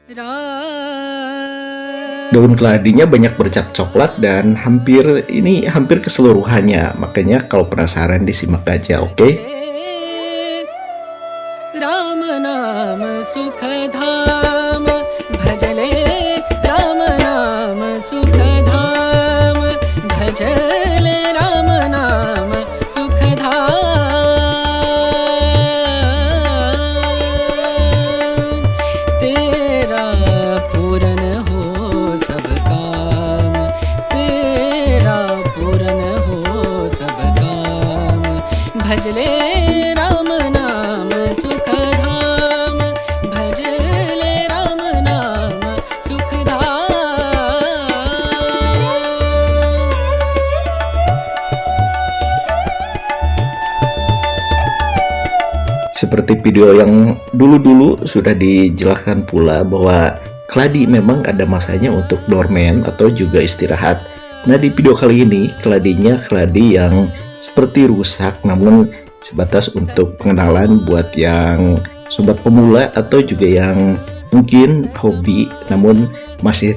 Daun keladinya banyak bercak coklat dan hampir keseluruhannya. Makanya kalau penasaran disimak aja, oke? Ram नाम सुख धाम भजले राम नाम सुख धाम भजले राम नाम सुख धाम तेरा पूरन हो सब काम तेरा पूरन हो सब काम भजले राम नाम सुख धाम भजले राम नाम सुख धाम. Seperti video yang dulu-dulu sudah dijelaskan pula bahwa keladi memang ada masanya untuk dormen atau juga istirahat. Nah, di video kali ini keladinya keladi yang seperti rusak, namun sebatas untuk pengenalan buat yang sobat pemula atau juga yang mungkin hobi namun masih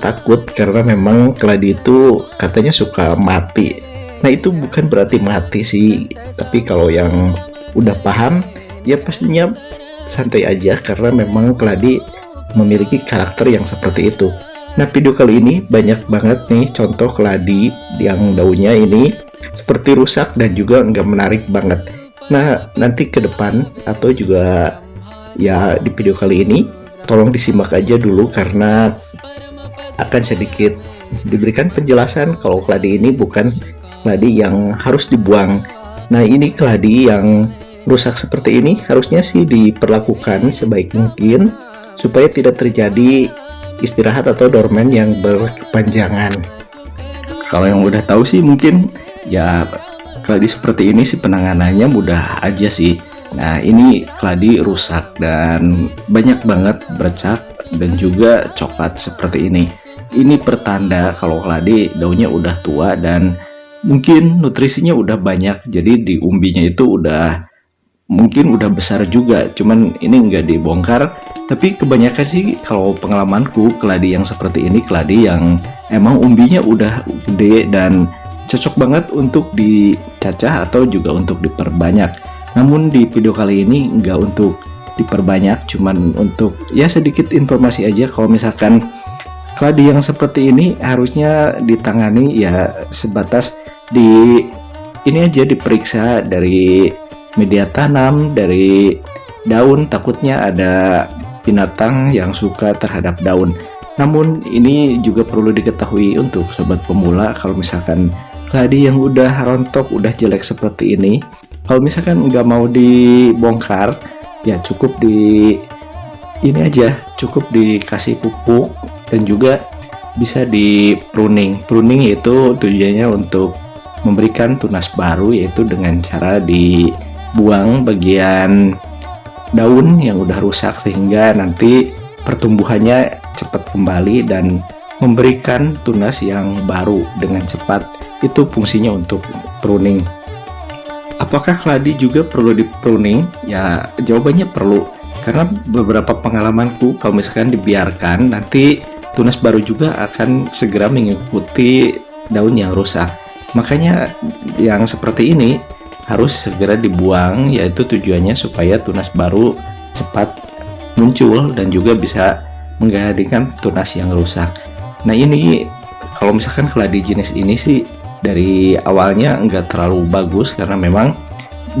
takut karena memang keladi itu katanya suka mati. Nah, itu bukan berarti mati sih, tapi kalau yang udah paham ya pastinya santai aja karena memang keladi memiliki karakter yang seperti itu. Nah, video kali ini banyak banget nih contoh keladi yang daunnya ini seperti rusak dan juga nggak menarik banget. Nah, nanti ke depan atau juga ya di video kali ini tolong disimak aja dulu karena akan sedikit diberikan penjelasan kalau keladi ini bukan keladi yang harus dibuang. Nah, ini keladi yang rusak seperti ini harusnya sih diperlakukan sebaik mungkin supaya tidak terjadi istirahat atau dormen yang berkepanjangan. Kalau yang udah tahu sih mungkin ya keladi seperti ini sih penanganannya mudah aja sih. Nah, ini keladi rusak dan banyak banget bercak dan juga coklat seperti ini. Ini pertanda kalau keladi daunnya udah tua dan mungkin nutrisinya udah banyak, jadi di umbinya itu mungkin udah besar juga, cuman ini nggak dibongkar. Tapi kebanyakan sih kalau pengalamanku keladi yang seperti ini keladi yang emang umbinya udah gede dan cocok banget untuk dicacah atau juga untuk diperbanyak. Namun di video kali ini nggak untuk diperbanyak, cuman untuk ya sedikit informasi aja kalau misalkan keladi yang seperti ini harusnya ditangani ya sebatas ini aja diperiksa dari media tanam, dari daun, takutnya ada binatang yang suka terhadap daun. Namun ini juga perlu diketahui untuk sobat pemula kalau misalkan keladi yang udah rontok, udah jelek seperti ini, kalau misalkan nggak mau dibongkar ya cukup cukup dikasih pupuk dan juga bisa di pruning. Pruning itu tujuannya untuk memberikan tunas baru, yaitu dengan cara dibuang bagian daun yang udah rusak sehingga nanti pertumbuhannya cepat kembali dan memberikan tunas yang baru dengan cepat. Itu fungsinya untuk pruning. Apakah keladi juga perlu di pruning? Ya, jawabannya perlu. Karena beberapa pengalamanku kalau misalkan dibiarkan nanti tunas baru juga akan segera mengikuti daun yang rusak. Makanya yang seperti ini harus segera dibuang, yaitu tujuannya supaya tunas baru cepat muncul dan juga bisa menggantikan tunas yang rusak. Nah, ini kalau misalkan keladi jenis ini sih dari awalnya nggak terlalu bagus karena memang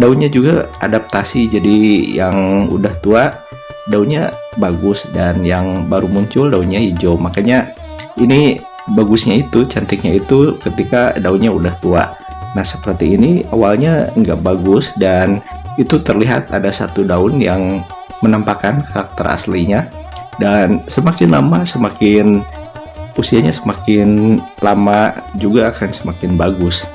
daunnya juga adaptasi, jadi yang udah tua daunnya bagus dan yang baru muncul daunnya hijau. Makanya ini bagusnya itu, cantiknya itu ketika daunnya udah tua. Nah, seperti ini awalnya nggak bagus dan itu terlihat ada satu daun yang menampakkan karakter aslinya, dan semakin lama usianya semakin lama juga akan semakin bagus.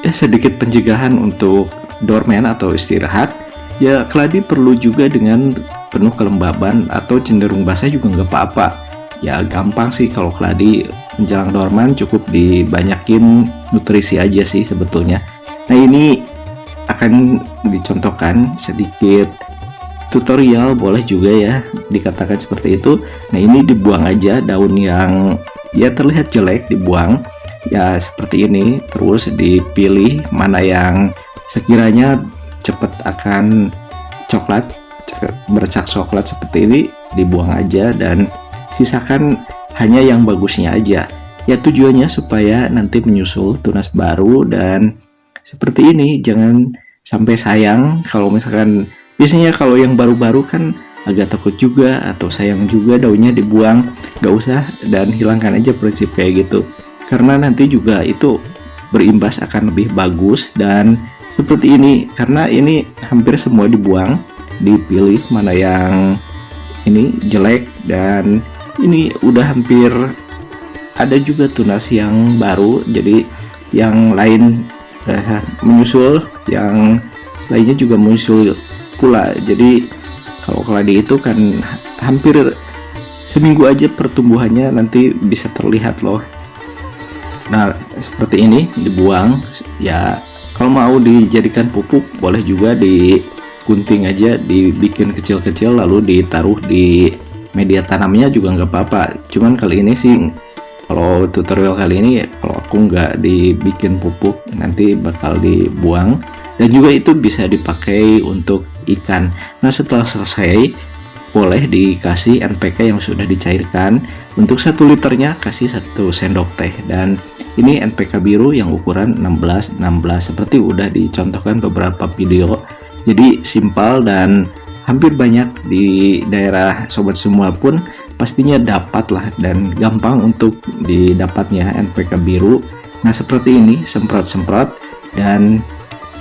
Ya, sedikit pencegahan untuk dormen atau istirahat. Ya, keladi perlu juga dengan penuh kelembaban atau cenderung basah juga nggak apa-apa. Ya, gampang sih kalau keladi menjelang dorman, cukup dibanyakin nutrisi aja sih sebetulnya. Nah, ini akan dicontohkan sedikit tutorial boleh juga ya dikatakan seperti itu. Nah ini dibuang aja daun yang ya terlihat jelek, dibuang ya seperti ini, terus dipilih mana yang sekiranya cepat akan bercak coklat seperti ini, dibuang aja dan sisakan hanya yang bagusnya aja. Ya tujuannya supaya nanti menyusul tunas baru, dan seperti ini jangan sampai sayang kalau misalkan biasanya kalau yang baru-baru kan agak takut juga atau sayang juga daunnya dibuang. Gak usah, dan hilangkan aja prinsip kayak gitu, karena nanti juga itu berimbas akan lebih bagus. Dan seperti ini, karena ini hampir semua dibuang, dipilih mana yang ini jelek, dan ini udah hampir ada juga tunas yang baru, jadi yang lain menyusul, yang lainnya juga menyusul pula. Jadi kalau keladi itu kan hampir seminggu aja pertumbuhannya nanti bisa terlihat loh. Nah seperti ini dibuang ya. Kalau mau dijadikan pupuk boleh juga, digunting aja, dibikin kecil-kecil lalu ditaruh di media tanamnya juga nggak apa-apa. Cuman kali ini sih, kalau tutorial kali ini kalau aku nggak dibikin pupuk, nanti bakal dibuang. Dan juga itu bisa dipakai untuk ikan. Nah setelah selesai boleh dikasih NPK yang sudah dicairkan. Untuk 1 liternya kasih 1 sendok teh, dan ini NPK biru yang ukuran 16-16 seperti udah dicontohkan beberapa video. Jadi simpel dan hampir banyak di daerah sobat semua pun pastinya dapat lah, dan gampang untuk didapatnya NPK biru. Nah seperti ini, semprot-semprot dan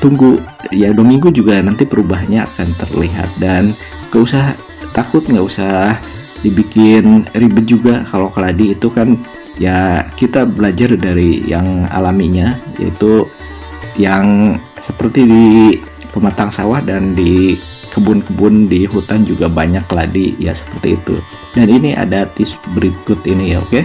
tunggu ya 2 minggu juga nanti perubahannya akan terlihat. Dan gak usah takut, gak usah dibikin ribet juga. Kalau keladi itu kan ya kita belajar dari yang alaminya, yaitu yang seperti di pematang sawah dan di kebun-kebun di hutan juga banyak keladi ya seperti itu. Dan ini ada tips berikut ini ya, oke?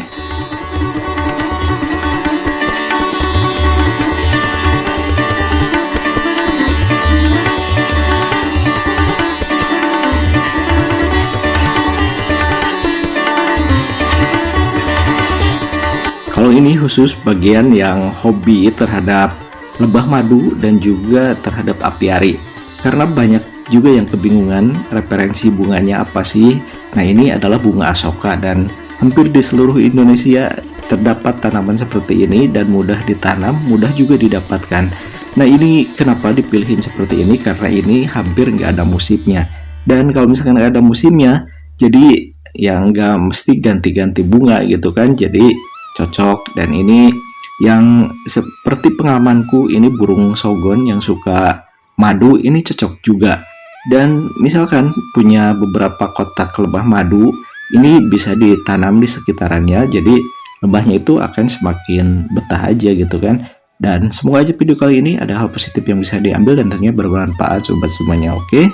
Kalau ini khusus bagian yang hobi terhadap lebah madu dan juga terhadap apiari, karena banyak juga yang kebingungan referensi bunganya apa sih. Nah ini adalah bunga asoka, dan hampir di seluruh Indonesia terdapat tanaman seperti ini dan mudah ditanam, mudah juga didapatkan. Nah ini kenapa dipilihin seperti ini, karena ini hampir nggak ada musimnya. Dan kalau misalkan nggak ada musimnya, jadi yang nggak mesti ganti-ganti bunga gitu kan, jadi cocok. Dan ini yang seperti pengalamanku, ini burung sogon yang suka madu, ini cocok juga. Dan misalkan punya beberapa kotak lebah madu, ini bisa ditanam di sekitarannya, jadi lebahnya itu akan semakin betah aja gitu kan. Dan semoga aja video kali ini ada hal positif yang bisa diambil dan tentunya bermanfaat sobat semuanya, oke?